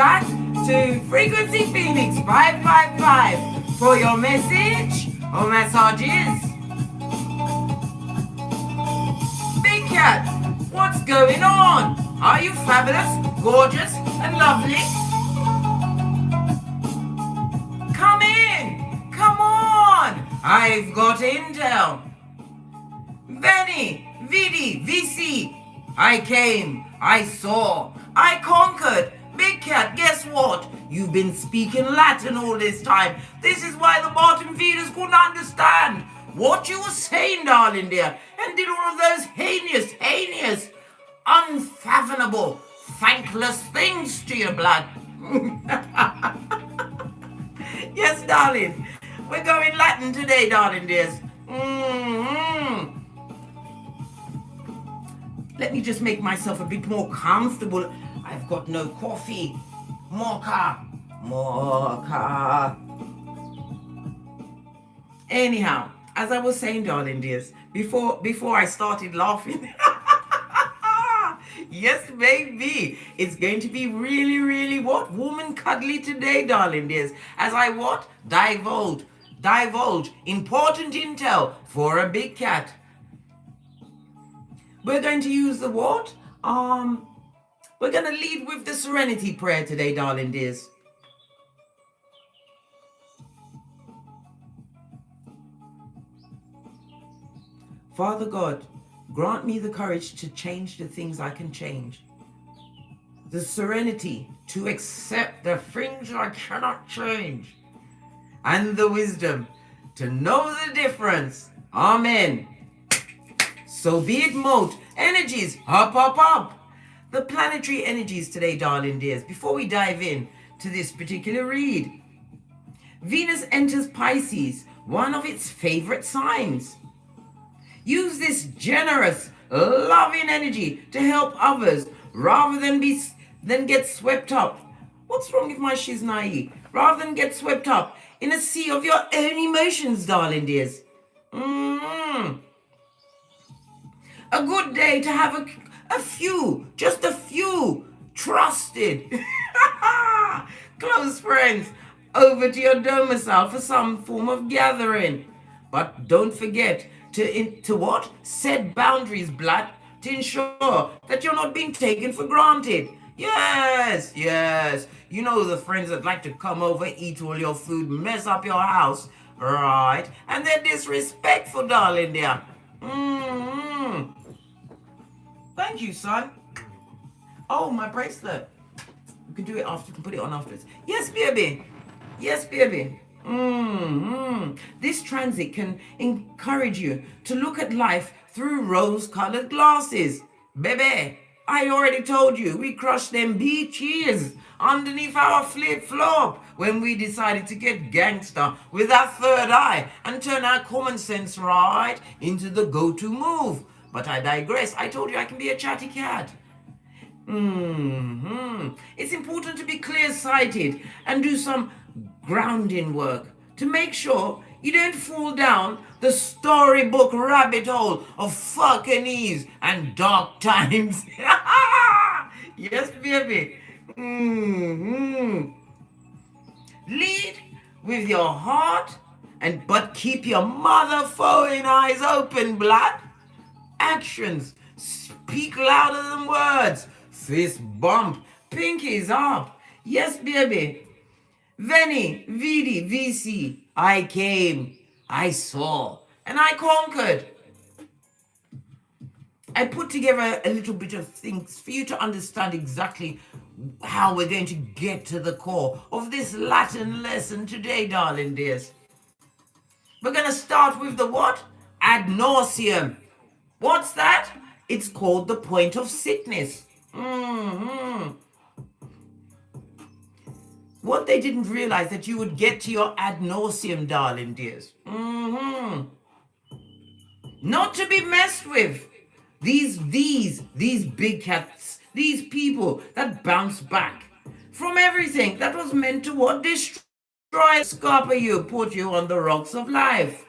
back to Frequency Phoenix 555 for your message or messages. Big Cat, what's going on? Are you fabulous, gorgeous, and lovely? Come in, come on. I've got intel. Veni, vidi, vici. I came, I saw, I conquered. Big Cat, guess what? You've been speaking Latin all this time. This is why the bottom feeders couldn't understand what you were saying, darling dear, and did all of those heinous, unfathomable, thankless things to your blood. Yes, darling. We're going Latin today, darling dears. Let me just make myself a bit more comfortable. I've got no coffee. Mocha. Anyhow, as I was saying, darling dears, before I started laughing, yes, baby, it's going to be really, what? Warm and cuddly today, darling dears, as I what? Divulge important intel for a big cat. We're going to use the what? We're going to lead with the serenity prayer today, darling dears. Father God, grant me the courage to change the things I can change, the serenity to accept the things I cannot change, and the wisdom to know the difference. Amen. So be it, mote. Energies, up. The planetary energies today, darling dears. Before we dive in to this particular read, Venus enters Pisces, one of its favorite signs. Use this generous, loving energy to help others rather than get swept up. What's wrong with my shiznai? Rather than get swept up in a sea of your own emotions, darling dears. A good day to have just a few trusted, close friends over to your domicile for some form of gathering. But don't forget to what? Set boundaries, blood, to ensure that you're not being taken for granted. Yes. You know the friends that like to come over, eat all your food, mess up your house, right? And they're disrespectful, darling dear. Thank you, son. Oh, my bracelet. You can do it after. You can put it on afterwards. Yes, baby. This transit can encourage you to look at life through rose-colored glasses. Baby, I already told you we crushed them beaches underneath our flip-flop when we decided to get gangster with our third eye and turn our common sense right into the go-to move. But I digress. I told you I can be a chatty cat. It's important to be clear-sighted and do some grounding work to make sure you don't fall down the storybook rabbit hole of fucking and dark times. Yes, baby. Lead with your heart, but keep your motherfucking eyes open, blood. Actions speak louder than words. Fist bump, pinkies up. Yes, baby. Veni, vidi, vici. I came, I saw, and I conquered. I put together a little bit of things for you to understand exactly how we're going to get to the core of this Latin lesson today, darling dears. We're going to start with the what? Ad nauseam. What's that? It's called the point of sickness. What they didn't realize that you would get to your ad nauseam, darling dears. Not to be messed with. These big cats, these people that bounce back from everything that was meant to what? Destroy, scupper you, put you on the rocks of life.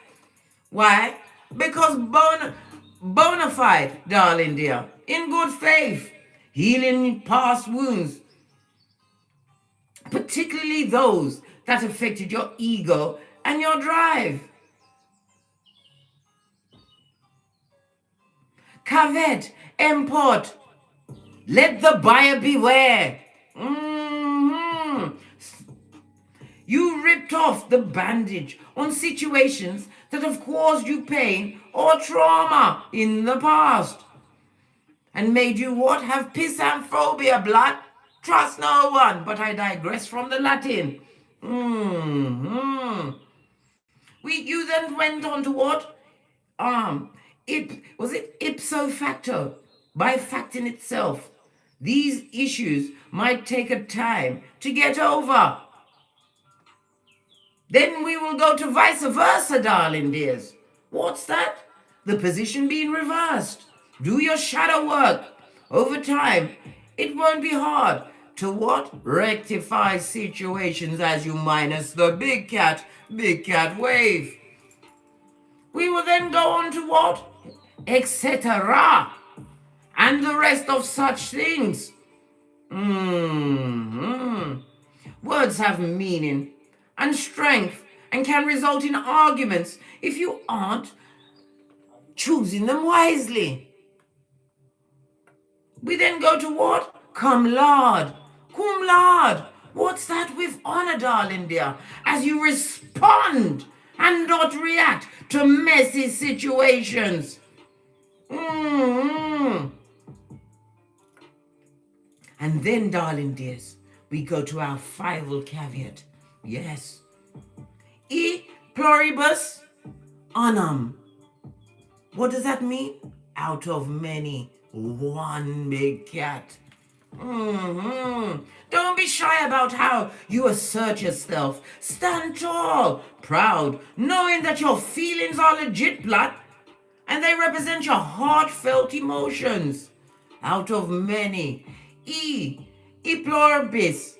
Why? Because bona fide, darling dear, in good faith, healing past wounds, particularly those that affected your ego and your drive. Caveat import. Let the buyer beware. You ripped off the bandage on situations that have caused you pain or trauma in the past. And made you what? Have pisanphobia, blood? Trust no one, but I digress from the Latin. You then went on to what? Was it ipso facto? By fact in itself. These issues might take a time to get over. Then we will go to vice versa, darling dears. What's that? The position being reversed. Do your shadow work. Over time, it won't be hard to what? Rectify situations as you minus the big cat wave. We will then go on to what? Etc. And the rest of such things. Words have meaning and strength and can result in arguments if you aren't choosing them wisely. We then go to what? Cum laude. Cum laude. What's that? With honor, darling dear, as you respond and not react to messy situations. And then, darling dears, we go to our final caveat. Yes. E pluribus unum. What does that mean? Out of many, one big cat. Don't be shy about how you assert yourself. Stand tall, proud, knowing that your feelings are legit, blood, and they represent your heartfelt emotions. Out of many. E pluribus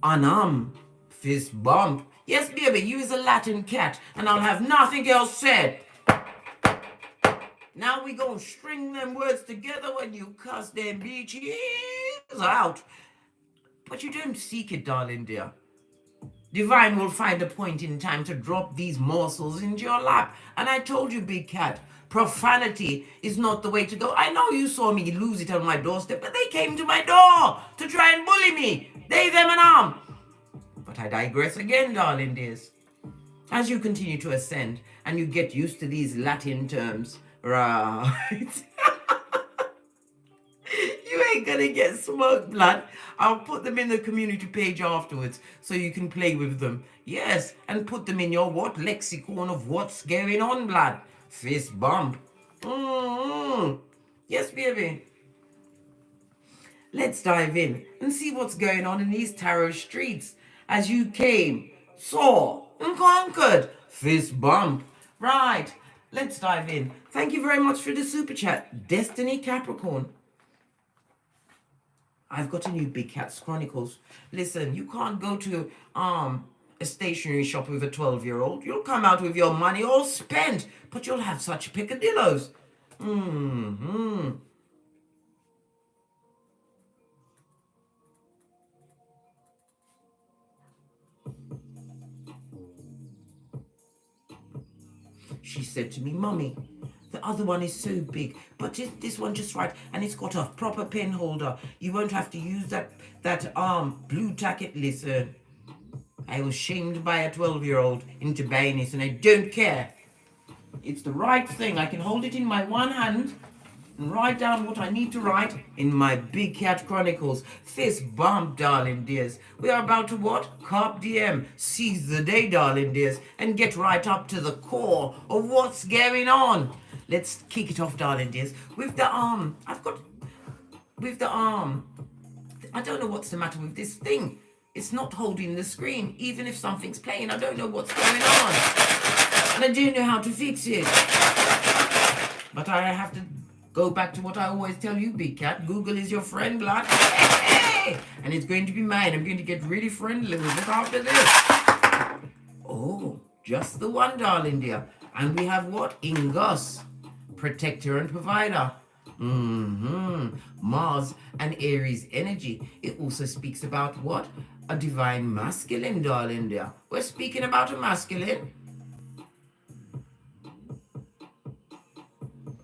unum. Fist bump. Yes, baby, use a Latin cat, and I'll have nothing else said. Now we gonna string them words together when you cuss them bitches out. But you don't seek it, darling dear. Divine will find a point in time to drop these morsels into your lap. And I told you, big cat, profanity is not the way to go. I know you saw me lose it on my doorstep, but they came to my door to try and bully me. They, them, and arm. But I digress again, darling dears. As you continue to ascend and you get used to these Latin terms, right? You ain't gonna get smoked, blood. I'll put them in the community page afterwards so you can play with them. Yes, and put them in your what? Lexicon of what's going on, blood. Fist bump. Yes, baby. Let's dive in and see what's going on in these tarot streets as you came, saw, and conquered. Fist bump. Right, let's dive in. Thank you very much for the super chat, Destiny Capricorn. I've got a new Big Cats Chronicles. Listen, you can't go to a stationery shop with a 12-year-old. You'll come out with your money all spent, but you'll have such picadillos. She said to me, Mummy, the other one is so big, but this one just right, and it's got a proper pen holder. You won't have to use that blue tacket. Listen, I was shamed by a 12-year-old into buying this, and I don't care. It's the right thing. I can hold it in my one hand and write down what I need to write in my Big Cat Chronicles. Fist bump, darling dears. We are about to what? Carpe diem. Seize the day, darling dears, and get right up to the core of what's going on. Let's kick it off, darling dears, with the arm. I don't know what's the matter with this thing. It's not holding the screen. Even if something's playing, I don't know what's going on. And I don't know how to fix it. But I have to go back to what I always tell you, Big Cat. Google is your friend, blood. Hey! And it's going to be mine. I'm going to get really friendly with it after this. Oh, just the one, darling dear. And we have what? Ingos. Protector and provider. Mars and Aries energy. It also speaks about what? A divine masculine, darling dear. We're speaking about a masculine.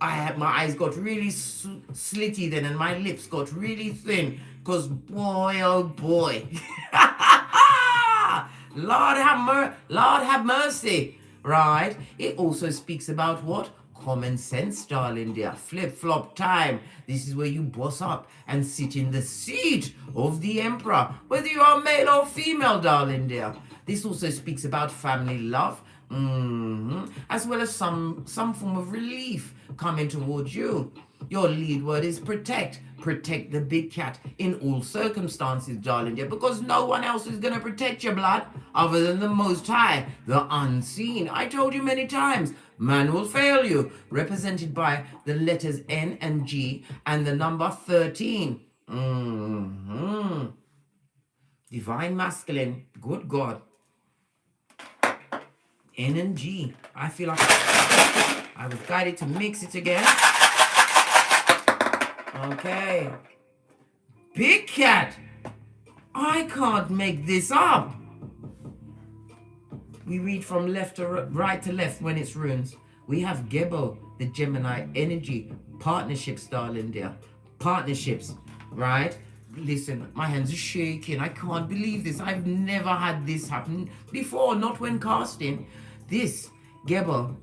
My eyes got really slitty then, and my lips got really thin, because boy, oh boy. Lord have mercy, right? It also speaks about what? Common sense, darling dear. Flip-flop time. This is where you boss up and sit in the seat of the emperor, whether you are male or female, darling dear. This also speaks about family love, as well as some form of relief coming towards you. Your lead word is protect. Protect the big cat in all circumstances, darling dear, because no one else is going to protect your blood other than the Most High, the unseen. I told you many times, man will fail you, represented by the letters N and G and the number 13. Divine masculine, good God. N and G. I feel like I was guided to mix it again. Okay. Big cat. I can't make this up. We read from left to right to left when it's runes. We have Gebo, the Gemini energy. Partnerships, darling dear. Partnerships, right? Listen, my hands are shaking. I can't believe this. I've never had this happen before, not when casting. This Gebo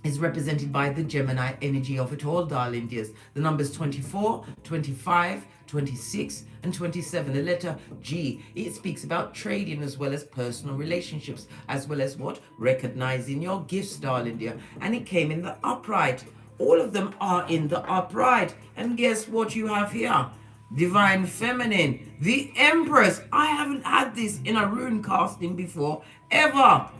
is represented by the Gemini energy of it all, darling dears. The numbers 24, 25, 26, and 27. The letter G, it speaks about trading as well as personal relationships, as well as what? Recognizing your gifts, darling dear. And it came in the upright. All of them are in the upright. And guess what you have here? Divine feminine, the Empress. I haven't had this in a rune casting before, ever.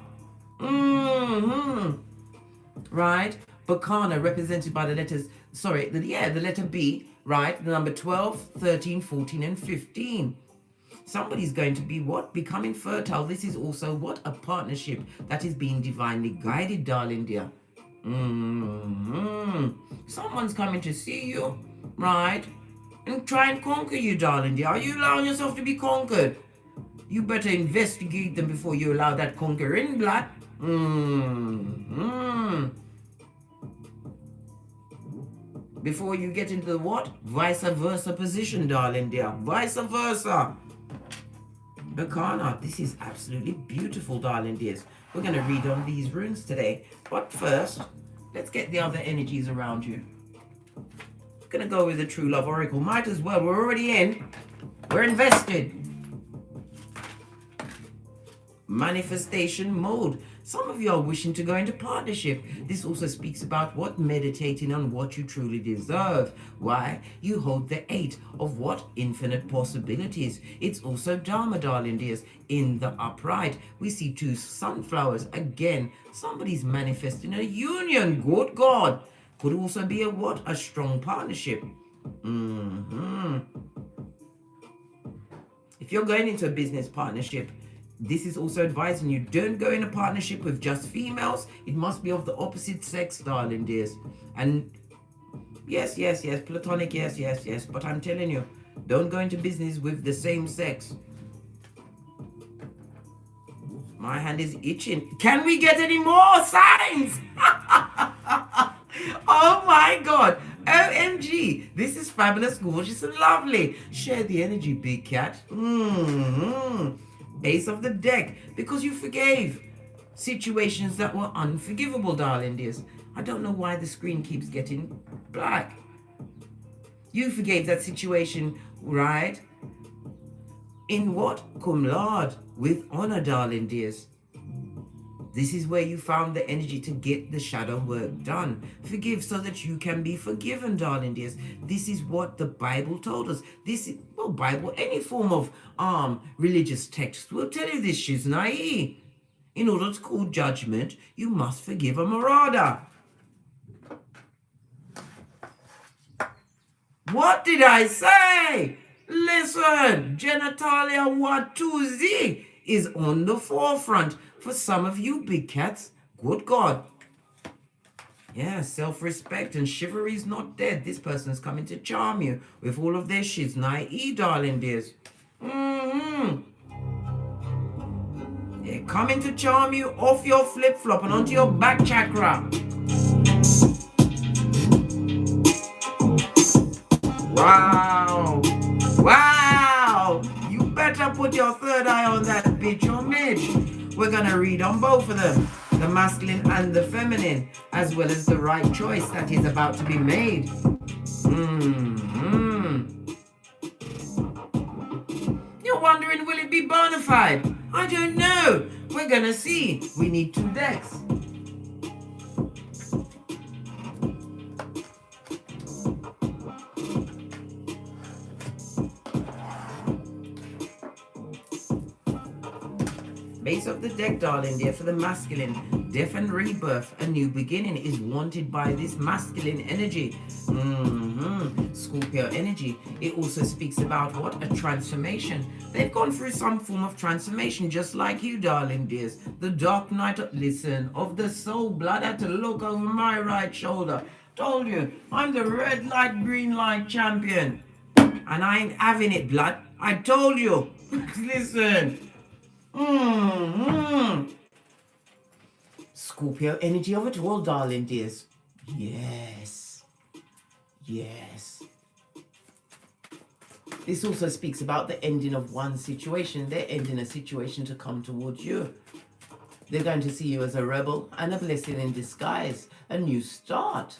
Right? Bacana, represented by the letters, the letter B, right? The number 12, 13, 14, and 15. Somebody's going to be what? Becoming fertile. This is also what? A partnership that is being divinely guided, darling dear. Someone's coming to see you, right? And try and conquer you, darling dear. Are you allowing yourself to be conquered? You better investigate them before you allow that conquering blood. Before you get into the what? Vice versa position, darling dear. Vice versa. Bacana, this is absolutely beautiful, darling dears. We're going to read on these runes today. But first, let's get the other energies around you. We're going to go with the True Love Oracle. Might as well. We're already in. We're invested. Manifestation mode. Some of you are wishing to go into partnership. This also speaks about what? Meditating on what you truly deserve. Why? You hold the 8 of what? Infinite possibilities. It's also Dharma, darling dears, in the upright. We see 2 sunflowers. Again, somebody's manifesting a union. Good God. Could also be a what? A strong partnership. If you're going into a business partnership, this is also advising you, don't go in a partnership with just females. It must be of the opposite sex, darling dears. And yes, platonic, yes. But I'm telling you, don't go into business with the same sex. My hand is itching. Can we get any more signs? Oh my God. OMG. This is fabulous, gorgeous, and lovely. Share the energy, big cat. Ace of the deck, because you forgave situations that were unforgivable, darling dears. I don't know why the screen keeps getting black. You forgave that situation, right? In what? Cum laude, with honor, darling dears. This is where you found the energy to get the shadow work done. Forgive so that you can be forgiven, darling dears. This is what the Bible told us. This is, well, Bible, any form of religious text will tell you this, Shiznai. In order to call judgment, you must forgive a marauder. What did I say? Listen, genitalia watuzi is on the forefront for some of you big cats. Good God. Yeah, self-respect and chivalry is not dead. This person's coming to charm you with all of their shits. Naive, darling dears. They're coming to charm you off your flip-flop and onto your back chakra. Wow. Wow. You better put your third eye on that bitch or Mitch. We're going to read on both of them. The masculine and the feminine, as well as the right choice that is about to be made. You're wondering, will it be bona fide? I don't know. We're gonna see. We need 2 decks. Base of the deck, darling dear, for the masculine. Death and rebirth, a new beginning is wanted by this masculine energy. Scorpio energy. It also speaks about what? A transformation. They've gone through some form of transformation, just like you, darling dears. The dark night, listen, of the soul. Blood had to look over my right shoulder. Told you, I'm the red light, green light champion. And I ain't having it, blood. I told you. Listen. Scorpio energy of it all, darling dears. Yes. Yes. This also speaks about the ending of one situation. They're ending a situation to come towards you. They're going to see you as a rebel and a blessing in disguise. A new start.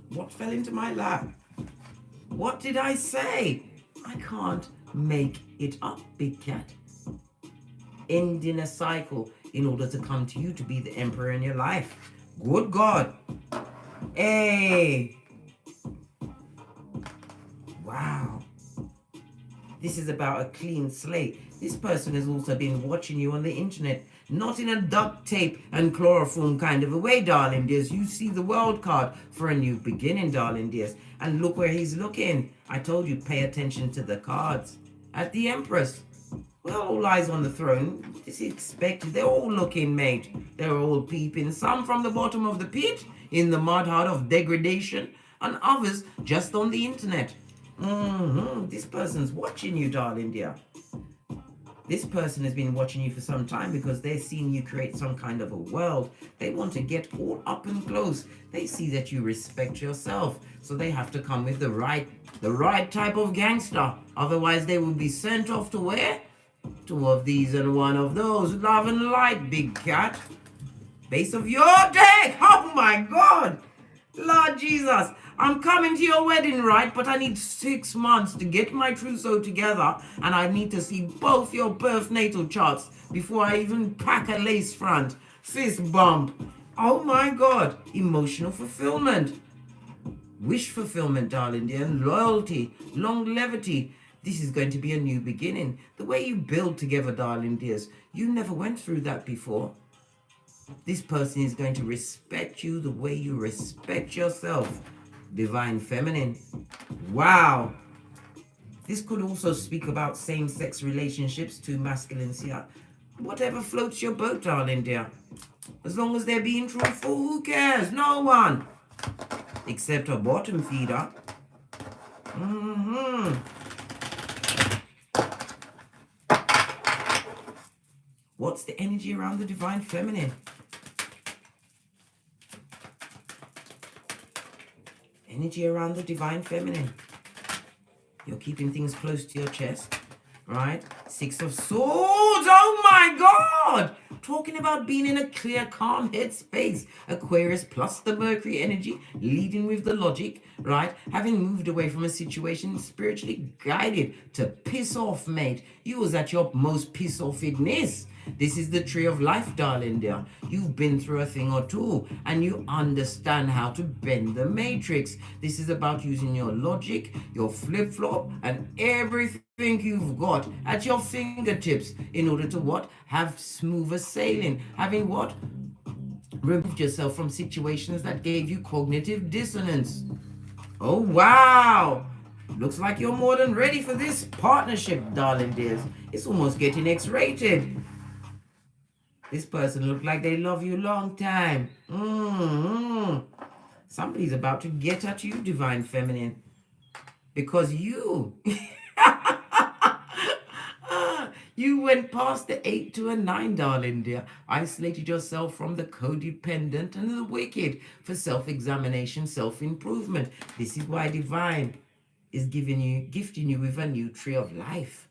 What fell into my lap? What did I say? I can't make it up, big cat. Ending a cycle in order to come to you to be the emperor in your life. Good God. Hey. Wow. This is about a clean slate. This person has also been watching you on the internet, not in a duct tape and chloroform kind of a way, darling dears. You see the world card for a new beginning, darling dears. And look where he's looking. I told you, pay attention to the cards. At the Empress. Well, all eyes on the throne. It's expected. They're all looking, mate. They're all peeping. Some from the bottom of the pit, in the mud hut of degradation, and others just on the internet. This person's watching you, darling dear. This person has been watching you for some time because they're seeing you create some kind of a world. They want to get all up and close. They see that you respect yourself, so they have to come with the right type of gangster. Otherwise, they will be sent off to where? 2 of these and 1 of those. Love and light, big cat. Base of your deck. Oh my God. Lord Jesus. I'm coming to your wedding, right? But I need 6 months to get my trousseau together, and I need to see both your birth natal charts before I even pack a lace front. Fist bump. Oh my God. Emotional fulfillment. Wish fulfillment, darling dear. Loyalty. Longevity. This is going to be a new beginning. The way you build together, darling dears. You never went through that before. This person is going to respect you the way you respect yourself. Divine feminine. Wow. This could also speak about same-sex relationships, 2 masculines here. Whatever floats your boat, darling dear. As long as they're being truthful, who cares? No one. Except a bottom feeder. What's the energy around the divine feminine? Energy around the divine feminine. You're keeping things close to your chest, right? 6 of Swords. Oh my God. Talking about being in a clear, calm headspace. Aquarius plus the Mercury energy, leading with the logic, right? Having moved away from a situation, spiritually guided to piss off, mate. You was at your most piss offedness. This is the tree of life, darling dear. You've been through a thing or two, and you understand how to bend the matrix. This is about using your logic, your flip-flop, and everything you've got at your fingertips in order to what? Have smoother sailing. Having what? Removed yourself from situations that gave you cognitive dissonance. Oh, wow. Looks like you're more than ready for this partnership, darling dears. It's almost getting X-rated. This person look like they love you long time. Somebody's about to get at you, Divine Feminine. Because you... you went past the 8 to a 9, darling dear. Isolated yourself from the codependent and the wicked for self-examination, self-improvement. This is why Divine is gifting you with a new tree of life.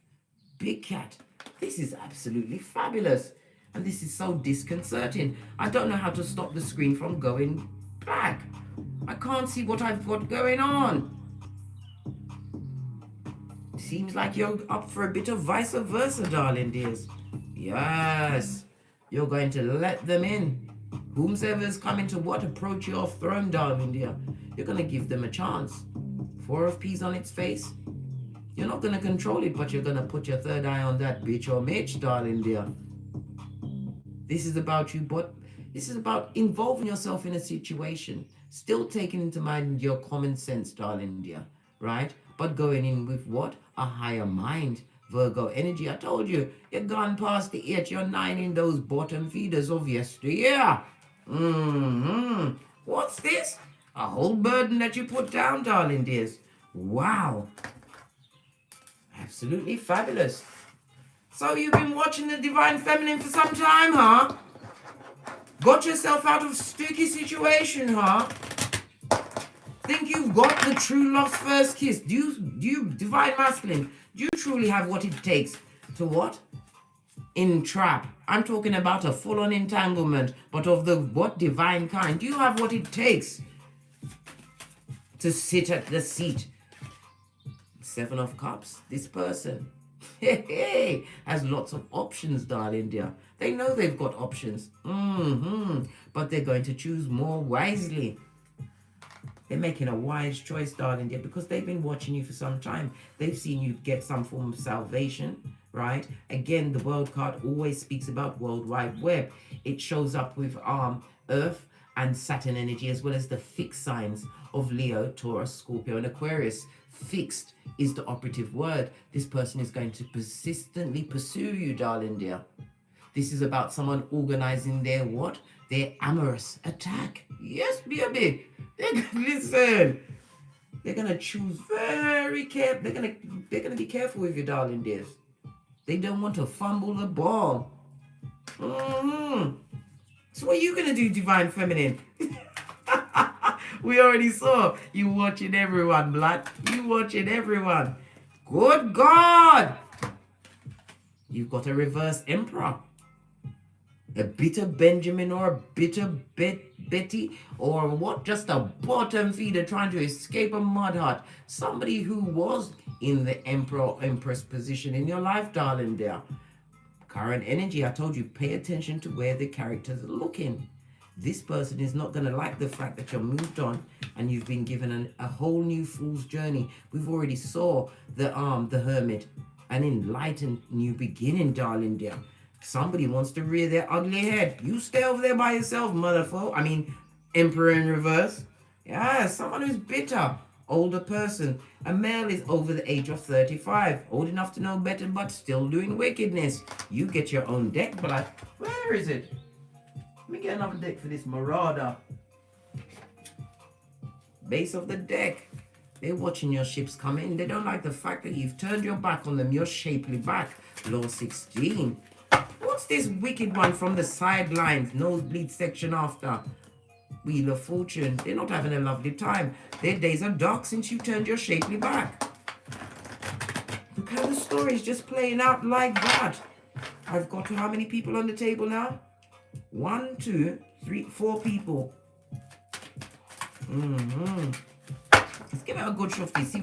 Big cat. This is absolutely fabulous. And this is so disconcerting. I don't know how to stop the screen from going black. I can't see what I've got going on. Seems like you're up for a bit of vice versa, darling dears. Yes, you're going to let them in. Whomsoever's coming to what approach your throne, darling dear, you're going to give them a chance. 4 of Peas on its face. You're not going to control it, but you're going to put your third eye on that bitch or mitch, darling dear. This is about you, but this is about involving yourself in a situation. Still taking into mind your common sense, darling dear, right? But going in with what? A higher mind. Virgo energy. I told you, you're gone past the 8, you're 9 in those bottom feeders of yesteryear. What's this? A whole burden that you put down, darling dears. Wow. Absolutely fabulous. So you've been watching the Divine Feminine for some time, huh? Got yourself out of sticky situation, huh? Think you've got the true love's first kiss? Do you, Divine Masculine, do you truly have what it takes to what? Entrap. I'm talking about a full-on entanglement, but of the what divine kind? Do you have what it takes to sit at the seat? 7 of Cups. This person has lots of options, darling dear. They know they've got options. But they're going to choose more wisely. They're making a wise choice, darling dear, because they've been watching you for some time. They've seen you get some form of salvation, right? Again, the world card always speaks about World Wide Web. It shows up with Earth and Saturn energy, as well as the fixed signs of Leo, Taurus, Scorpio, and Aquarius. Fixed is the operative word. This person is going to persistently pursue you, darling dear. This is about someone organizing their what? Their amorous attack. Yes, baby. Listen. They're gonna choose very careful. They're gonna be careful with you, darling dears. They don't want to fumble the ball. So what are you gonna do, Divine Feminine? We already saw you watching everyone, blood. You watching everyone. Good God! You've got a reverse Emperor. A bitter Benjamin or a bitter Betty or what? Just a bottom feeder trying to escape a mud hut. Somebody who was in the Emperor or Empress position in your life, darling dear. Current energy, I told you, pay attention to where the characters are looking. This person is not going to like the fact that you're moved on and you've been given a whole new fool's journey. We've already saw the Hermit, an enlightened new beginning, darling dear. Somebody wants to rear their ugly head. You stay over there by yourself, motherfucker. I mean, Emperor in reverse. Yeah, someone who's bitter. Older person. A male is over the age of 35. Old enough to know better, but still doing wickedness. You get your own deck, but where is it? Let me get another deck for this marauder. Base of the deck. They're watching your ships come in. They don't like the fact that you've turned your back on them. Your shapely back. Law 16. What's this wicked one from the sidelines? Nosebleed section after. Wheel of Fortune. They're not having a lovely time. Their days are dark since you turned your shapely back. Look how the story's just playing out like that. I've got how many people on the table now? 1, 2, 3, 4 people. Let's give it a good shufty. See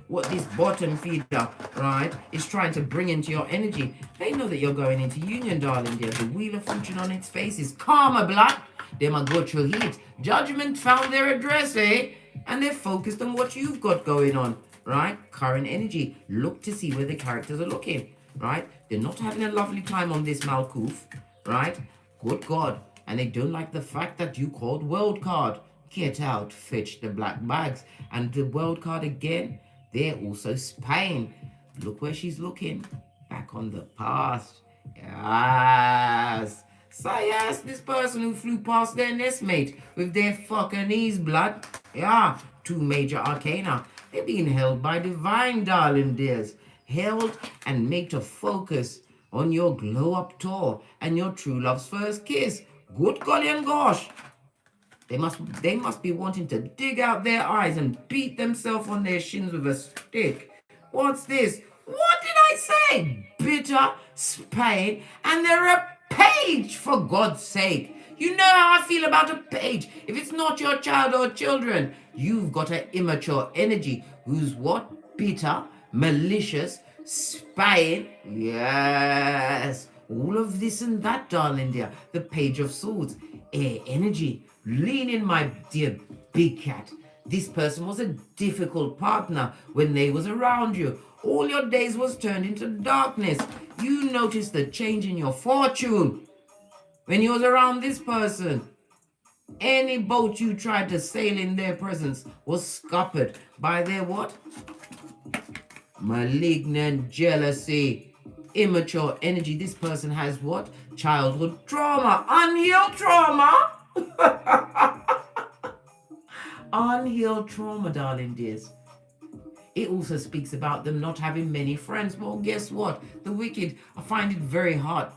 what this bottom feeder, right, is trying to bring into your energy. They know that you're going into union, darling dear. The Wheel of Fortune on its face is karma, blood. They might go through heat. Judgment found their address, eh? And they're focused on what you've got going on, right? Current energy. Look to see where the characters are looking, right? They're not having a lovely time on this Malkuth, right? Good God. And they don't like the fact that you called World Card. Get out, fetch the black bags. And the World Card again, they're also spying. Look where she's looking. Back on the past. Yes. So yes, this person who flew past their nestmate with their fucking knees, blood. Yeah, two major arcana. They're being held by divine, darling dears. Held and made to focus on your glow up tour and your true love's first kiss. Good golly and gosh. They must be wanting to dig out their eyes and beat themselves on their shins with a stick. What's this? What did I say? Bitter, spying, and they're a page, for God's sake. You know how I feel about a page. If it's not your child or children, you've got an immature energy who's what? Bitter, malicious, spying. Yes. All of this and that, darling dear. The Page of Swords. Air energy. Lean in, my dear big cat. This person was a difficult partner when they was around you. All your days was turned into darkness. You noticed the change in your fortune when you was around this person. Any boat you tried to sail in their presence was scuppered by their what? Malignant jealousy. Immature energy. This person has what? Childhood trauma. Unhealed trauma. Unhealed trauma, darling dears. It also speaks about them not having many friends. Well, guess what? The wicked, I find it very hard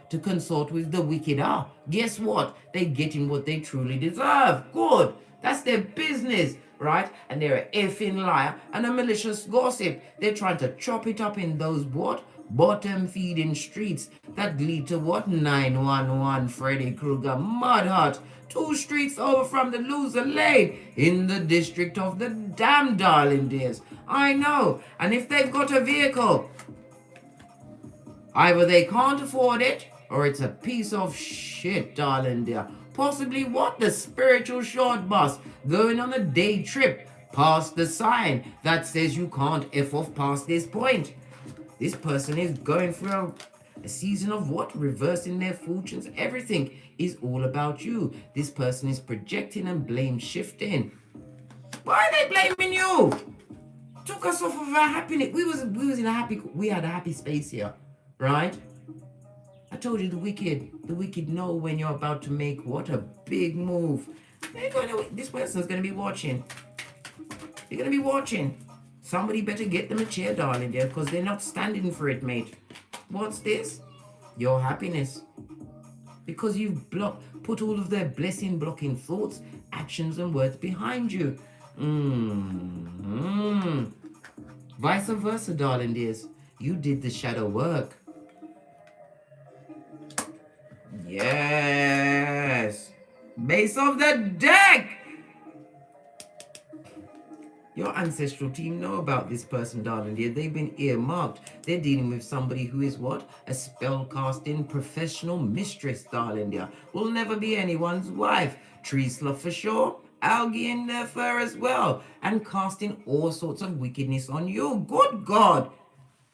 to consort with the wicked are. Guess what? They're getting what they truly deserve. Good. That's their business, right? And they're an effing liar and a malicious gossip. They're trying to chop it up in those what? Bottom feeding streets that lead to what? 911 Freddy Krueger Mud Hut. 2 streets over from the loser lane in the district of the damn, darling dears. I know. And if they've got a vehicle, either they can't afford it or it's a piece of shit, darling dear. Possibly what? The spiritual short bus going on a day trip past the sign that says you can't F off past this point. This person is going through a season of what? Reversing their fortunes. Everything is all about you. This person is projecting and blame shifting. Why are they blaming you? Took us off of our happiness. We had a happy space here, right? I told you the wicked know when you're about to make what? A big move. This person's gonna be watching. They're gonna be watching. Somebody better get them a chair, darling dear, because they're not standing for it, mate. What's this? Your happiness. Because you've put all of their blessing blocking thoughts, actions, and words behind you. Vice versa, darling dears. You did the shadow work. Yes. Base of the deck. Your ancestral team know about this person, darling dear. They've been earmarked. They're dealing with somebody who is what? A spell-casting professional mistress, darling dear. Will never be anyone's wife. Tree slough for sure. Algae in their fur as well. And casting all sorts of wickedness on you. Good God.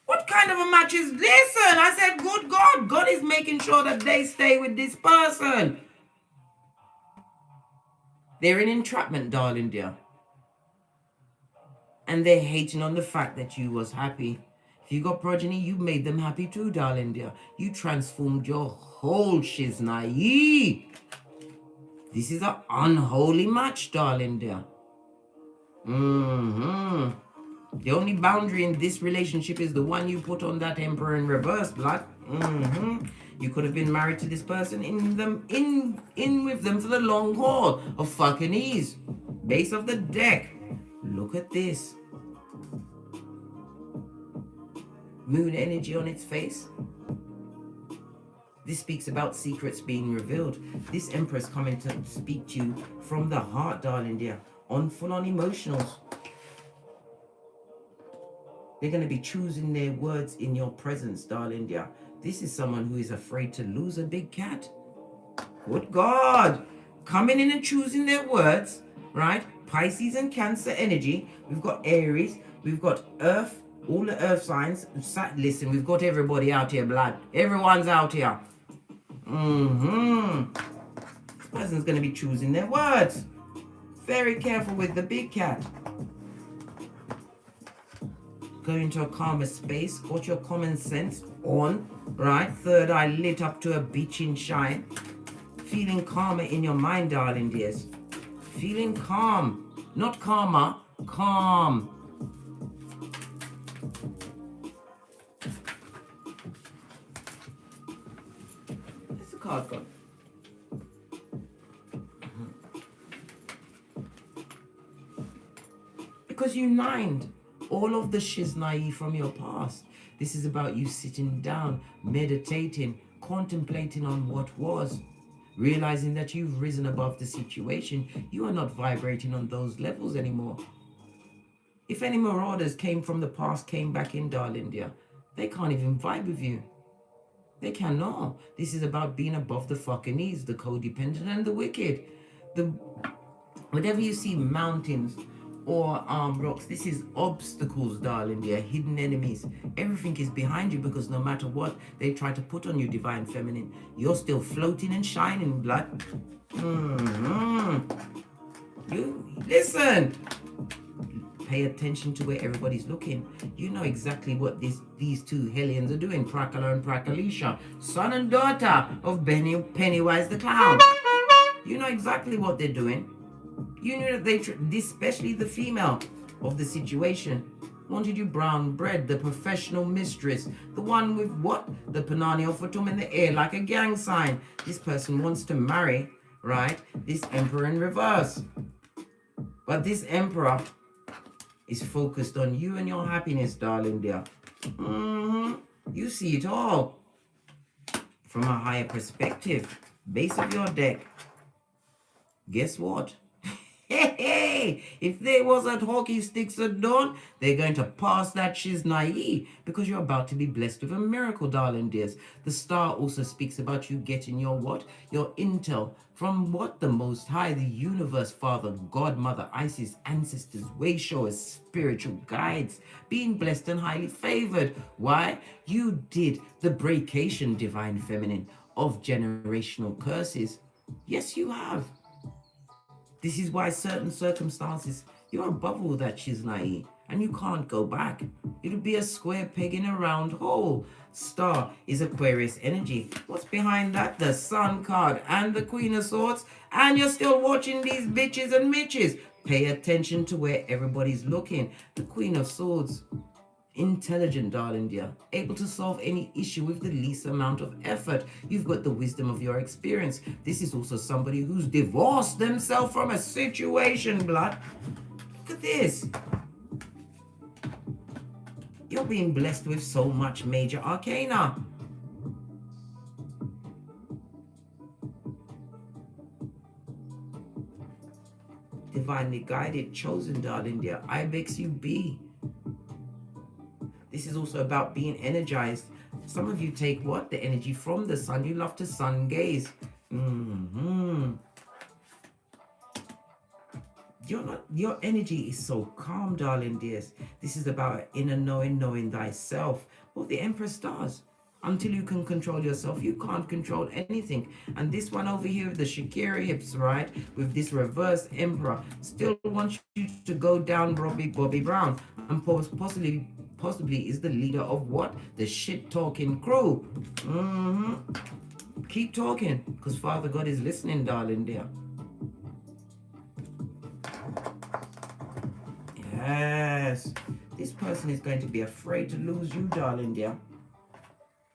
What kind of a match is this? I said, good God. God is making sure that they stay with this person. They're in entrapment, darling dear. And they're hating on the fact that you was happy. If you got progeny, you made them happy too, darling dear. You transformed your whole shiznai. This is an unholy match, darling dear. The only boundary in this relationship is the one you put on that emperor in reverse, blood. You could have been married to this person in with them for the long haul of fucking ease. Base of the deck. Look at this. Moon energy on its face. This speaks about secrets being revealed. This empress coming to speak to you from the heart, darling dear, on full-on emotionals. They're going to be choosing their words in your presence, darling dear. This is someone who is afraid to lose a big cat. Good God. Coming in and choosing their words, right? Pisces and Cancer energy. We've got Aries. We've got Earth. All the Earth signs. Listen, we've got everybody out here, blood. Everyone's out here. This person's going to be choosing their words. Very careful with the big cat. Go into a calmer space. Got your common sense on. right? Third eye lit up to a beaching shine. Feeling calmer in your mind, darling dears. Feeling calm. Not calmer, calm. Where's the card gone? Because you nined all of the shiznai from your past. This is about you sitting down, meditating, contemplating on what was, realizing that you've risen above the situation. You are not vibrating on those levels anymore. If any marauders came from the past, came back in, darling dear, they can't even vibe with you. They cannot. This is about being above the fucking needs, the codependent and the wicked. Whenever you see mountains or rocks, this is obstacles, darling dear, hidden enemies. Everything is behind you, because no matter what they try to put on you, divine feminine, you're still floating and shining, blood. You listen. Pay attention to where everybody's looking. You know exactly what these two hellions are doing, Prakala and Prakalisha, son and daughter of Pennywise the Clown. You know exactly what they're doing. You knew that they, especially the female of the situation, wanted you brown bread, the professional mistress, the one with what? The Panani Fatum in the air like a gang sign. This person wants to marry, right? This emperor in reverse. But this emperor is focused on you and your happiness, darling dear. You see it all from a higher perspective. Base of your deck. Guess what? Hey, if there wasn't hockey sticks at dawn, they're going to pass that shiznai, because you're about to be blessed with a miracle, darling dears. The star also speaks about you getting your what? Your intel from what? The Most High, the universe, Father, God, Mother, Isis, ancestors, way showers, spiritual guides, being blessed and highly favored. Why? You did the breakation, divine feminine, of generational curses. Yes, you have. This is why certain circumstances, you're above all that shiznai, and you can't go back. It'll be a square peg in a round hole. Star is Aquarius energy. What's behind that? The Sun card and the Queen of Swords. And you're still watching these bitches and mitches. Pay attention to where everybody's looking. The Queen of Swords. Intelligent, darling dear, able to solve any issue with the least amount of effort. You've got the wisdom of your experience. This is also somebody who's divorced themselves from a situation, blood. Look at this. You're being blessed with so much major arcana. Divinely guided, chosen, darling dear. Ibex you be. This is also about being energized. Some of you take what? The energy from the sun. You love to sun gaze. Your energy is so calm, darling dears. This is about inner knowing thyself. Well, the Empress does. Until you can control yourself, you can't control anything. And this one over here, the Shakira hips, right, with this reverse emperor, still wants you to go down Bobby Brown, and possibly is the leader of what? The shit-talking crew. Keep talking, because Father God is listening, darling dear. Yes. This person is going to be afraid to lose you, darling dear.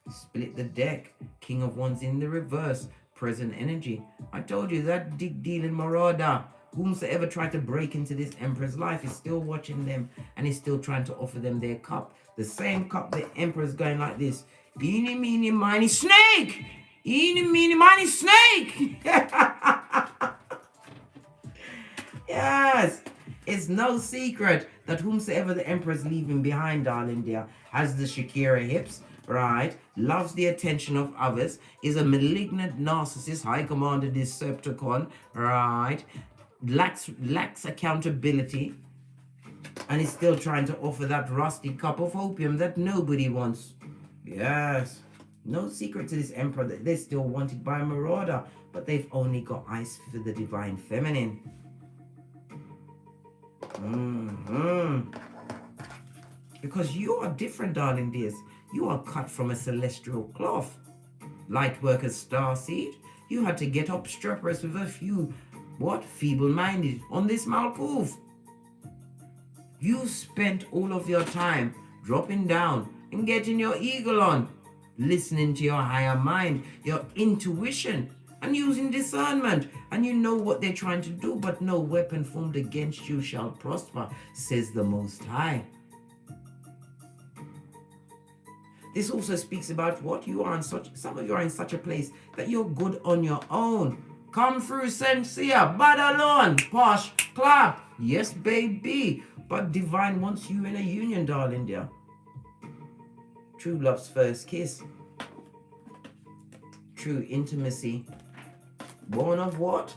Split the deck. King of Wands in the reverse. Present energy. I told you that dealing marauder, whomsoever tried to break into this emperor's life, is still watching them and is still trying to offer them their cup. The same cup the emperor's going like this. Eeny, meeny, miny, snake! Eeny, meeny, miny, snake! Yes! It's no secret that whomsoever the emperor's leaving behind, darling dear, has the Shakira hips, right, loves the attention of others, is a malignant narcissist, high commander Decepticon, right, lacks accountability, and is still trying to offer that rusty cup of opium that nobody wants. Yes, no secret to this emperor that they're still wanted by a marauder, but they've only got eyes for the divine feminine. Because you are different, darling dears. You are cut from a celestial cloth. Light workers starseed, you had to get obstreperous with a few, feeble-minded on this Malkuth. You spent all of your time dropping down and getting your eagle on, listening to your higher mind, your intuition, and using discernment. And you know what they're trying to do, but no weapon formed against you shall prosper, says the Most High. This also speaks about what you are in some of you are in such a place that you're good on your own. Come through, Sensia, bad alone, posh, clap. Yes, baby. But divine wants you in a union, darling dear. True love's first kiss. True intimacy. Born of what?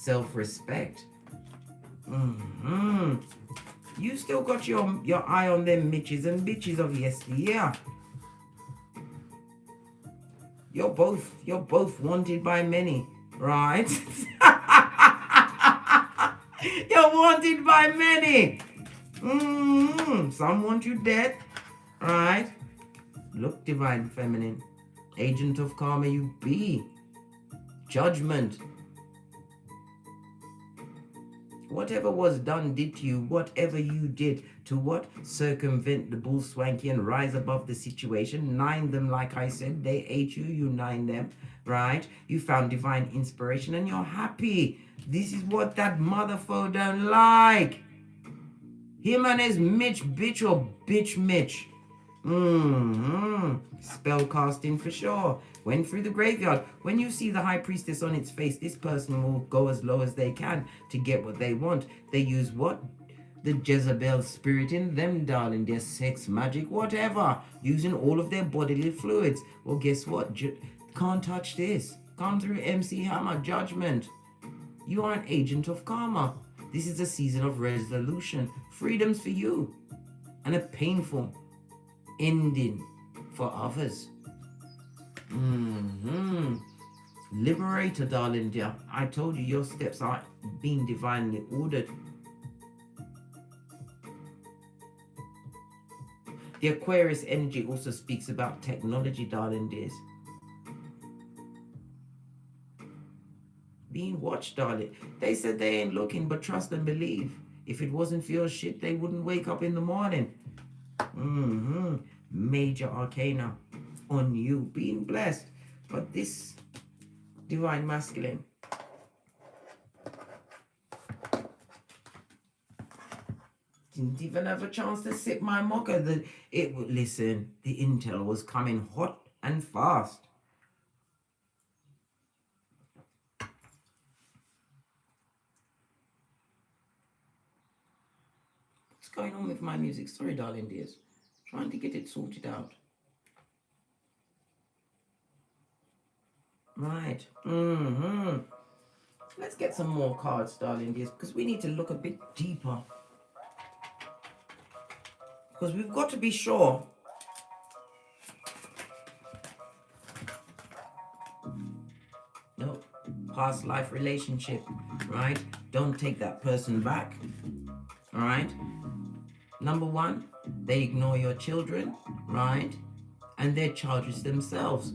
Self-respect. You still got your eye on them Mitches and bitches of yesteryear. You're both wanted by many, right? You're wanted by many. Some want you dead, right? Look, divine feminine, agent of karma you be. Judgment. Whatever was done did to you, whatever you did to what? Circumvent the bull swanky and rise above the situation. Nine them, like I said, they ate you, you nine them, right? You found divine inspiration and you're happy. This is what that motherfucker don't like. Him and his Mitch bitch or bitch Mitch. Spell casting for sure. Went through the graveyard. When you see the high priestess on its face, this person will go as low as they can to get what they want. They use what? The Jezebel spirit in them, darling. Their sex, magic, whatever. Using all of their bodily fluids. Well, guess what? Can't touch this. Come through MC Hammer. Judgment. You are an agent of karma. This is a season of resolution. Freedoms for you. And a painful ending for others. Liberator, darling dear. I told you your steps are being divinely ordered. The Aquarius energy also speaks about technology, darling dears. Being watched, darling. They said they ain't looking, but trust and believe. If it wasn't for your shit, they wouldn't wake up in the morning. Major arcana on you, being blessed. But this divine masculine, didn't even have a chance to sip my mocha. Listen, the intel was coming hot and fast. What's going on with my music? Sorry, darling dears. Trying to get it sorted out. Right. Let's get some more cards, darling dears, because we need to look a bit deeper. Because we've got to be sure. No, past life relationship, right? Don't take that person back, all right? Number one, they ignore your children, right? And they're childish themselves.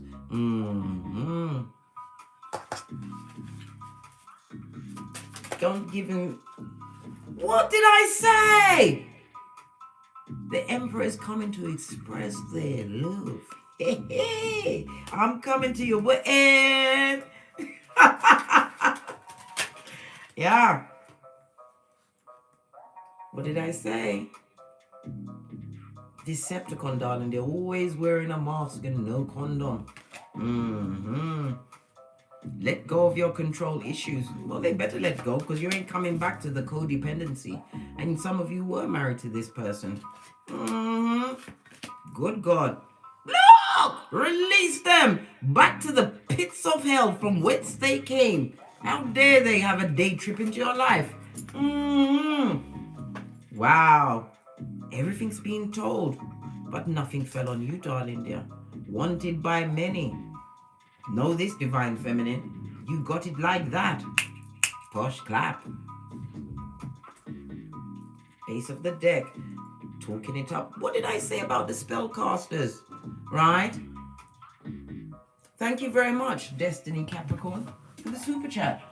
Don't give him... What did I say? The Emperor is coming to express their love. Hey, I'm coming to you. And yeah. What did I say? Decepticon, darling. They're always wearing a mask and no condom. Let go of your control issues. Well, they better let go, because you ain't coming back to the codependency. And some of you were married to this person. Good God. Look! Release them back to the pits of hell from whence they came. How dare they have a day trip into your life? Wow. Everything's being told, but nothing fell on you, darling dear. Wanted by many. Know this, divine feminine. You got it like that. Posh clap. Ace of the deck. talking it up. What did I say about the spellcasters? Right? Thank you very much, Destiny Capricorn, for the super chat.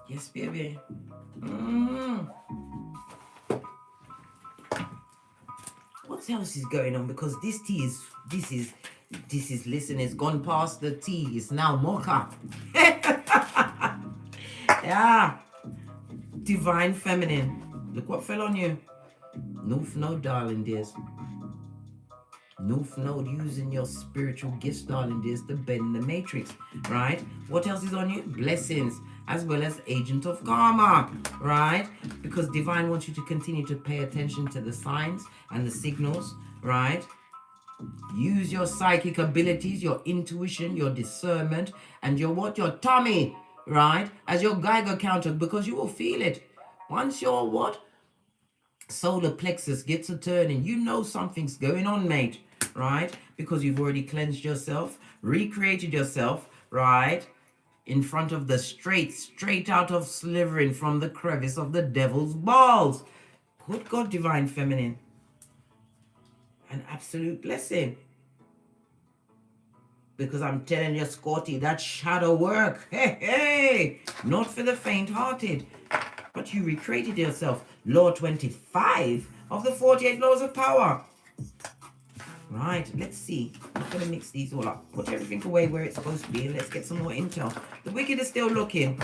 Yes, baby. What else is going on? Because this is, listen, it's gone past the tea. It's now mocha. Yeah. Divine Feminine. Look what fell on you. No, darling dears. No, using your spiritual gifts, darling dears, to bend the matrix, right? What else is on you? Blessings, as well as agent of karma, right? Because divine wants you to continue to pay attention to the signs and the signals, right? Use your psychic abilities, your intuition, your discernment, and your tummy, right? As your Geiger counter, because you will feel it. Once your solar plexus gets a turning, you know something's going on, mate, right? Because you've already cleansed yourself, recreated yourself, right? In front of the straight out of slithering from the crevice of the devil's balls. Good God, Divine Feminine. An absolute blessing. Because I'm telling you, Scotty, that shadow work, hey, not for the faint-hearted. But you recreated yourself. Law 25 of the 48 laws of power. Right, let's see. I'm not going to mix these all up. Put everything away where it's supposed to be and let's get some more intel. The wicked is still looking.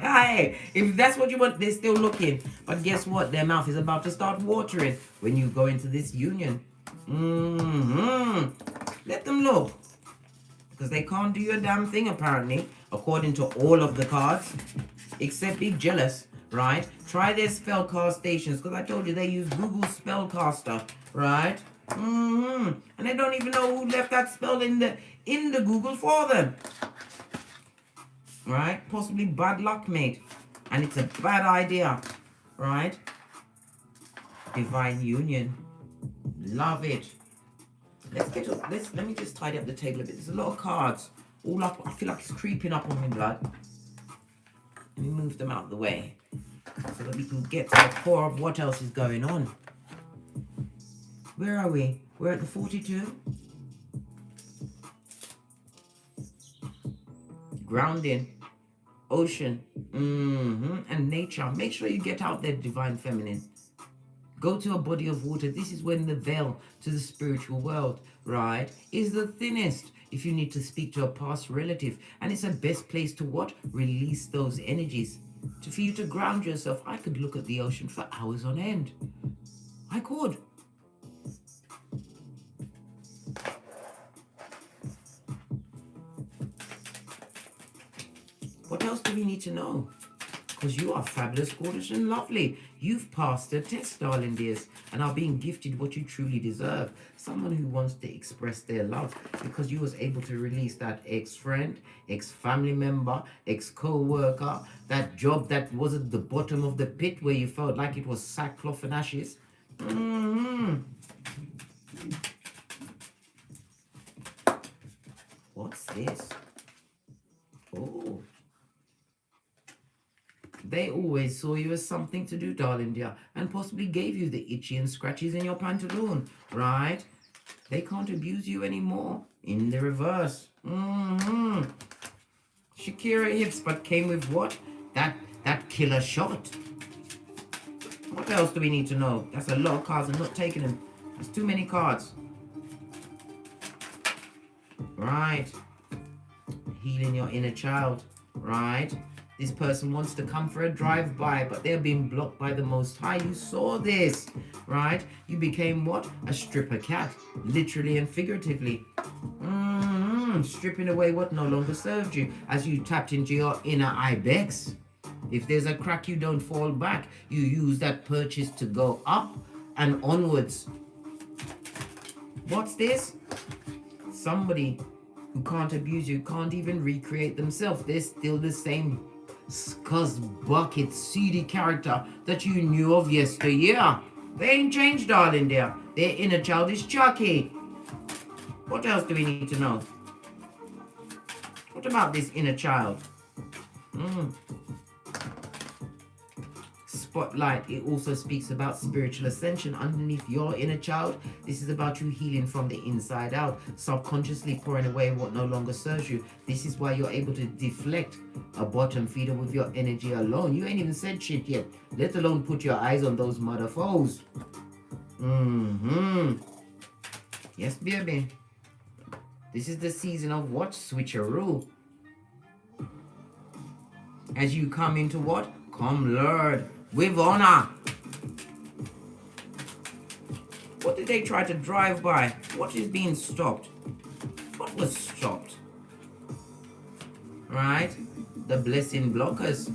Hey, if that's what you want, they're still looking. But guess what? Their mouth is about to start watering when you go into this union. Let them look. Because they can't do a damn thing, apparently, according to all of the cards. Except be jealous, right? Try their spellcast stations, because I told you they use Google Spellcaster, right? And they don't even know who left that spell in the Google for them. Right? Possibly bad luck, mate. And it's a bad idea. Right? Divine union. Love it. Let me just tidy up the table a bit. There's a lot of cards all up. I feel like it's creeping up on me, blood. Let me move them out of the way so that we can get to the core of what else is going on. Where are we? We're at the 42. Grounding, ocean, and nature. Make sure you get out there, Divine Feminine. Go to a body of water. This is when the veil to the spiritual world, right, is the thinnest. If you need to speak to a past relative, and it's the best place to what? Release those energies. For you to ground yourself. I could look at the ocean for hours on end. I could. What else do we need to know? Because you are fabulous, gorgeous, and lovely. You've passed the test, darling dears, and are being gifted what you truly deserve. Someone who wants to express their love because you was able to release that ex-friend, ex-family member, ex-co-worker, that job that was at the bottom of the pit where you felt like it was sackcloth and ashes. What's this? Oh. They always saw you as something to do, darling dear, and possibly gave you the itchy and scratches in your pantaloon, right? They can't abuse you anymore. In the reverse. Shakira hips, but came with what? That killer shot. What else do we need to know? That's a lot of cards. I'm not taking them. That's too many cards. Right. Healing your inner child, right? This person wants to come for a drive-by, but they're being blocked by the Most High. You saw this, right? You became what? A stripper cat, literally and figuratively. Stripping away what no longer served you as you tapped into your inner Ibex. If there's a crack, you don't fall back. You use that purchase to go up and onwards. What's this? Somebody who can't abuse you, can't even recreate themselves. They're still the same scuzz bucket seedy character that you knew of yesteryear. They ain't changed, darling dear. Their inner child is Chucky. What else do we need to know? What about this inner child? Spotlight, it also speaks about spiritual ascension underneath your inner child. This is about you healing from the inside out, subconsciously pouring away what no longer serves you. This is why you're able to deflect a bottom feeder with your energy alone. You ain't even said shit yet, let alone put your eyes on those mother foes. Yes, baby. This is the season of what? Switcheroo. As you come into what? Come, Lord, with honor. What did they try to drive by? What is being stopped? What was stopped? Right? The blessing blockers.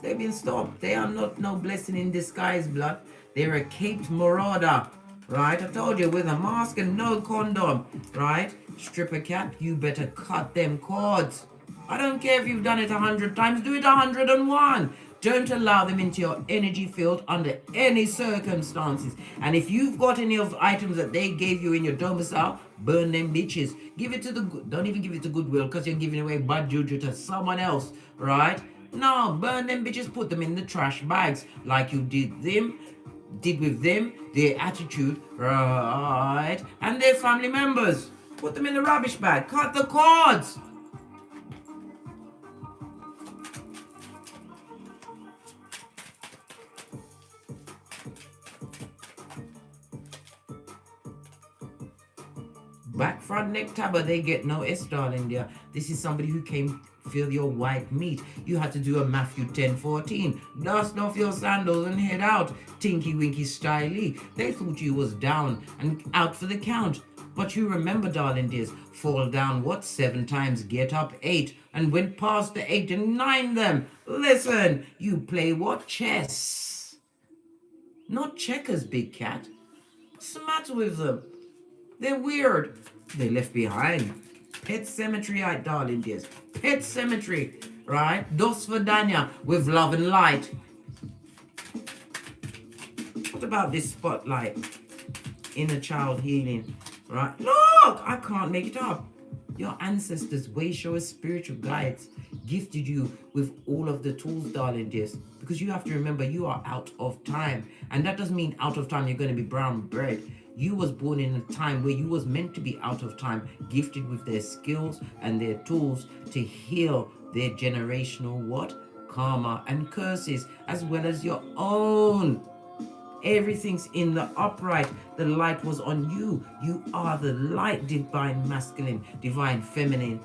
They've been stopped. They are not no blessing in disguise, blood. They're a caped marauder. Right? I told you, with a mask and no condom. Right? Stripper cat, you better cut them cords. I don't care if you've done it 100 times, do it 101. Don't allow them into your energy field under any circumstances. And if you've got any of the items that they gave you in your domicile, burn them bitches. Give it to the good. Don't even give it to Goodwill, because you're giving away bad juju to someone else, right? No, burn them bitches, put them in the trash bags like you did with them, their attitude, right? And their family members. Put them in the rubbish bag. Cut the cords. Back, front, neck, tabber, they get no S, darling dear. This is somebody who came feel your white meat. You had to do a Matthew 10:14. Dust off your sandals and head out. Tinky winky styly. They thought you was down and out for the count. But you remember, darling dears, fall down what? 7 times, get up 8. And went past the 8 and 9 them. Listen, you play what? Chess. Not checkers, big cat. What's the matter with them? They're weird. They left behind. Pet cemetery, darling dears. Pet cemetery, right? Dos Vidania with love and light. What about this spotlight? Inner child healing, right? Look, I can't make it up. Your ancestors, way showers, spiritual guides, gifted you with all of the tools, darling dears. Because you have to remember, you are out of time. And that doesn't mean out of time you're going to be brown bread. You was born in a time where you was meant to be out of time, gifted with their skills and their tools to heal their generational what? Karma and curses, as well as your own. Everything's in the upright. The light was on you. You are the light, divine masculine, divine feminine.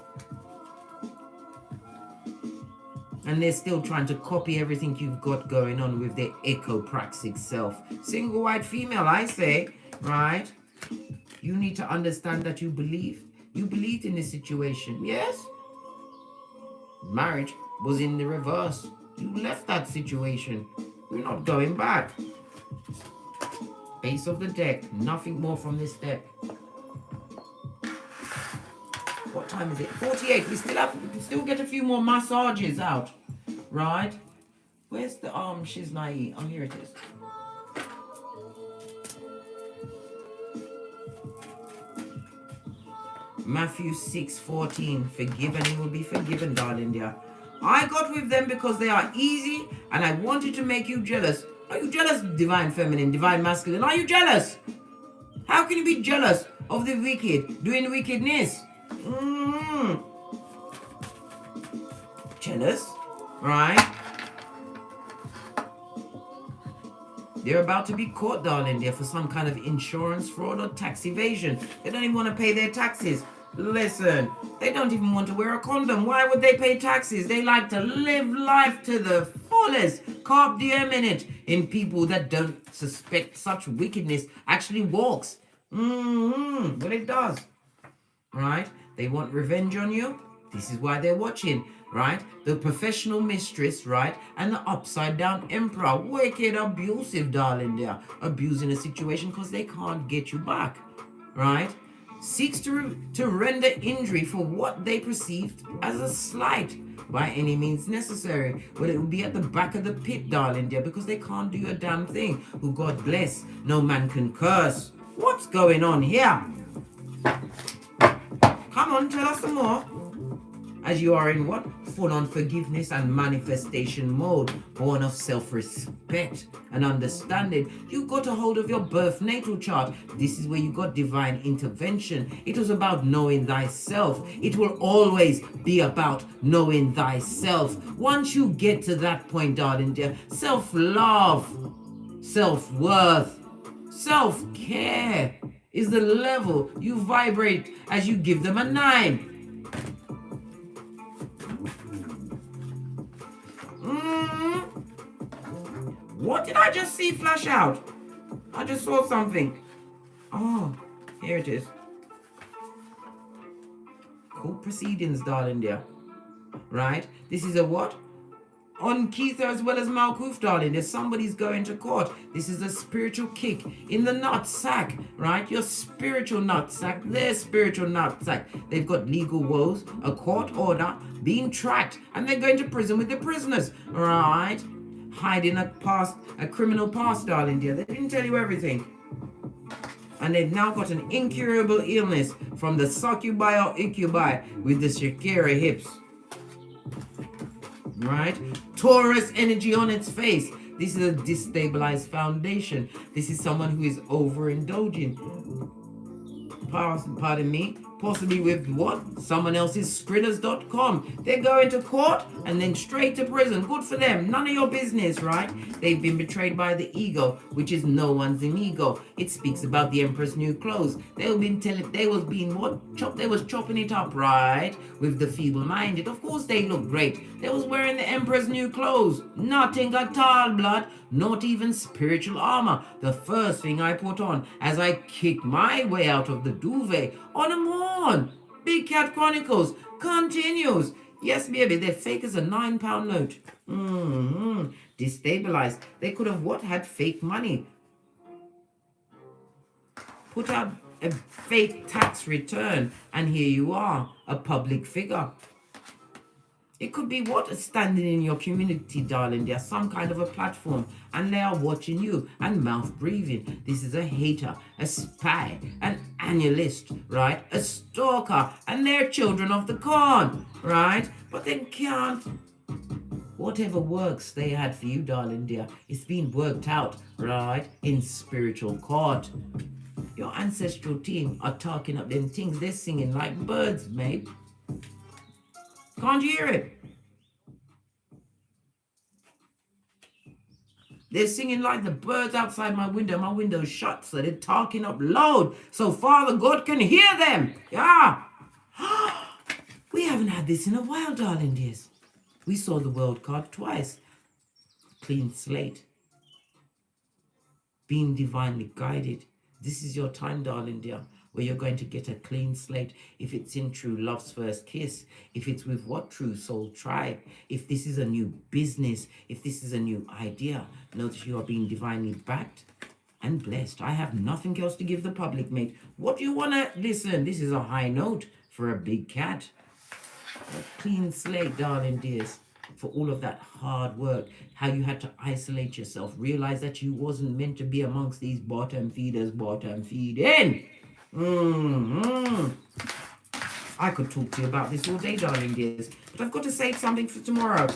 And they're still trying to copy everything you've got going on with their ecopraxic self. Single white female, I say, right? You need to understand that you believe. You believed in this situation, yes? Marriage was in the reverse. You left that situation. You're not going back. Base of the deck. Nothing more from this deck. What time is it? 48. We still get a few more massages out. Right? Where's the shiznai? Oh, here it is. Matthew 6:14. Forgive and you will be forgiven, darling dear. I got with them because they are easy and I wanted to make you jealous. Are you jealous, divine feminine, divine masculine? Are you jealous? How can you be jealous of the wicked doing wickedness? Jealous, right? They're about to be caught, darling dear, for some kind of insurance fraud or tax evasion. They don't even want to pay their taxes. Listen, they don't even want to wear a condom. Why would they pay taxes? They like to live life to the fullest. Carpe diem in it. In people that don't suspect such wickedness actually walks. Well, it does. Right? They want revenge on you. This is why they're watching. Right? The professional mistress, right? And the upside down emperor. Wicked, abusive, darling dear. Abusing a situation because they can't get you back. Right? Seeks to render injury for what they perceived as a slight. by any means necessary. Well, it will be at the back of the pit, darling dear, because they can't do a damn thing. Who God bless, no man can curse. What's going on here? Come on, tell us some more. As you are in what? Full on forgiveness and manifestation mode, born of self-respect and understanding. You got a hold of your birth natal chart. This is where you got divine intervention. It was about knowing thyself. It will always be about knowing thyself. Once you get to that point, darling dear, self-love, self-worth, self-care is the level you vibrate as you give them a 9. What did I just see flash out? I just saw something. Oh, here it is. Court proceedings, darling dear. Right? This is a what? On Keith as well as Malkuth, darling. There's somebody's going to court. This is a spiritual kick in the nutsack, right? Your spiritual nutsack, their spiritual nutsack. They've got legal woes, a court order, being tracked, and they're going to prison with the prisoners, right? Hiding a criminal past, darling dear. They didn't tell you everything. And they've now got an incurable illness from the succubi or incubi with the Shakira hips. Right? Taurus energy on its face. This is a destabilized foundation. This is someone who is overindulging. Pardon me. Possibly with what? Someone else's skritters.com. They're going to court and then straight to prison. Good for them. None of your business, right? They've been betrayed by the ego, which is no one's ego. It speaks about the Emperor's new clothes. They was chopping it up, right? With the feeble-minded. Of course they look great. They was wearing the Emperor's new clothes. Nothing at all, blood. Not even spiritual armor. The first thing I put on as I kicked my way out of the duvet. On them on. Big Cat Chronicles continues. Yes, baby, they're fake as a £9 note. Destabilized. They could have what? Had fake money. Put out a fake tax return, and here you are, a public figure. It could be what? Standing in your community, darling. There's some kind of a platform, and they are watching you and mouth breathing. This is a hater, a spy, an annalist, right? A stalker, and they're children of the corn, right? But they can't. Whatever works they had for you, darling dear, it's been worked out, right? In spiritual court. Your ancestral team are talking up them things. They're singing like birds, mate. Can't you hear it? They're singing like the birds outside my window. My window's shut, so they're talking up loud so Father God can hear them. Yeah. We haven't had this in a while, darling dears. We saw the world card twice. Clean slate. Being divinely guided. This is your time, darling dear, where you're going to get a clean slate. If it's in true love's first kiss, if it's with what true soul tribe, if this is a new business, if this is a new idea, know that you are being divinely backed and blessed. I have nothing else to give the public, mate. What do you want to listen? This is a high note for a big cat. A clean slate, darling dears, for all of that hard work, how you had to isolate yourself, realize that you wasn't meant to be amongst these bottom feeders, bottom feeding. I could talk to you about this all day, darling dears, but I've got to save something for tomorrow.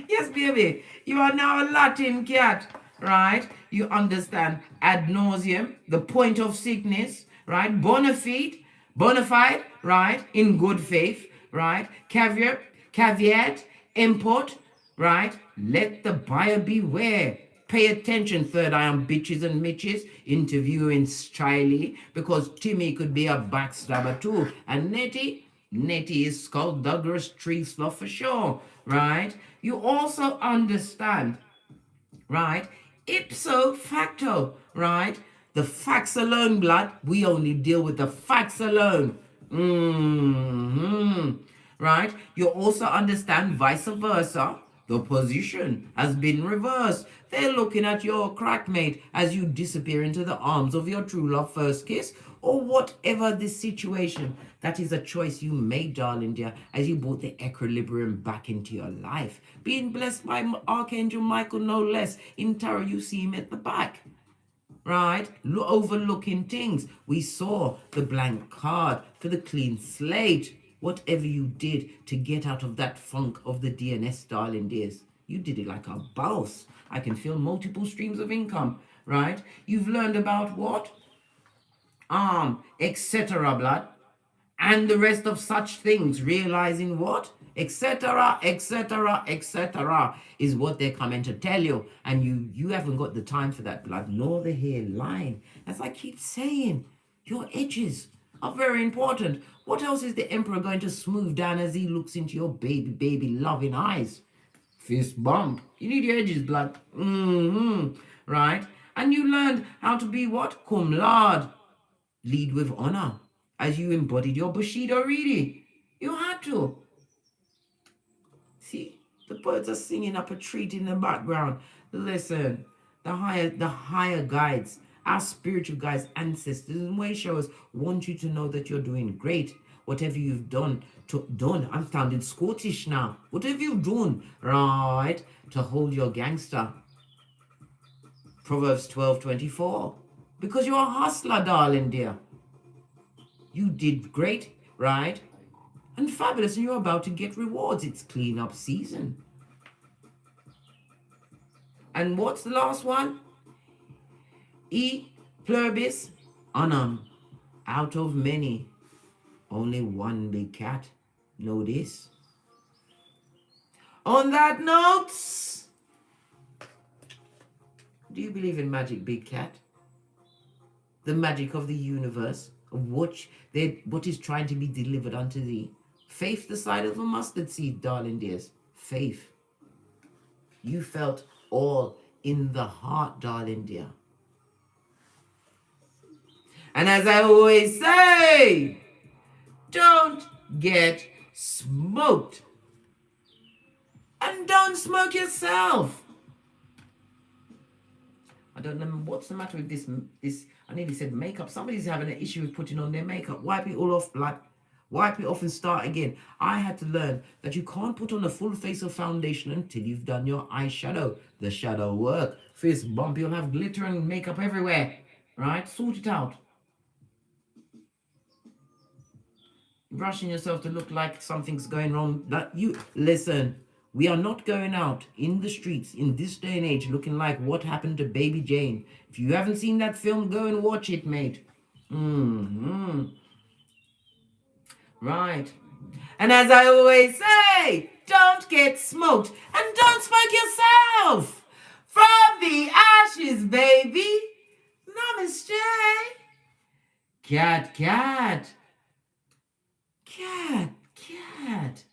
Yes, baby, you are now a Latin cat, right? You understand ad nauseum, the point of sickness, right? Bona fide, right? In good faith, right? Caveat, import, right? Let the buyer beware. Pay attention, third eye on bitches and mitches, interviewing Striley, because Timmy could be a backstabber too. And Nettie is Skulldugger's tree slough for sure, right? You also understand, right? Ipso facto, right? The facts alone, blood. We only deal with the facts alone. Right? You also understand vice versa, The position has been reversed. They're looking at your crackmate as you disappear into the arms of your true love first kiss, or whatever the situation. That is a choice you made, darling dear, as you brought the equilibrium back into your life. Being blessed by Archangel Michael, no less. In tarot, you see him at the back. Right? Overlooking things. We saw the blank card for the clean slate. Whatever you did to get out of that funk of the DNS, darling dears, you did it like a boss. I can feel multiple streams of income, right? You've learned about what? Etc. blood. And the rest of such things, realizing what? Etc. etc. etc. is what they're coming to tell you. And you haven't got the time for that, blood, nor the hairline. As I keep saying, your edges are very important. What else is the emperor going to smooth down as he looks into your baby loving eyes? Fist bump. You need your edges, blood. Right? And you learned how to be what? Cum laude. Lead with honor. As you embodied your Bushido Ridi. You had to. See, the birds are singing up a treat in the background. Listen, the higher guides, our spiritual guides, ancestors, and way showers want you to know that you're doing great. Whatever you've done, I'm sounding Scottish now. Whatever you've done, right, to hold your gangster. Proverbs 12:24. Because you're a hustler, darling dear. You did great, right? And fabulous, and you're about to get rewards. It's cleanup season. And what's the last one? E pluribus unum. Out of many, only one big cat. Know this. On that note, do you believe in magic, big cat? The magic of the universe, of what is trying to be delivered unto thee. Faith the size of a mustard seed, darling dears. Faith. You felt all in the heart, darling dear. And as I always say, don't get smoked. And don't smoke yourself. I don't know what's the matter with this. I nearly said makeup. Somebody's having an issue with putting on their makeup. Wipe it all off, blood. Wipe it off and start again. I had to learn that you can't put on a full face of foundation until you've done your eyeshadow. The shadow work. Fist bump. You'll have glitter and makeup everywhere. Right? Sort it out. Brushing yourself to look like something's going wrong. Listen. We are not going out in the streets in this day and age looking like what happened to Baby Jane. If you haven't seen that film, go and watch it, mate. Right. And as I always say, don't get smoked and don't smoke yourself. From the ashes, baby. Namaste. Cat, cat. Cat, cat.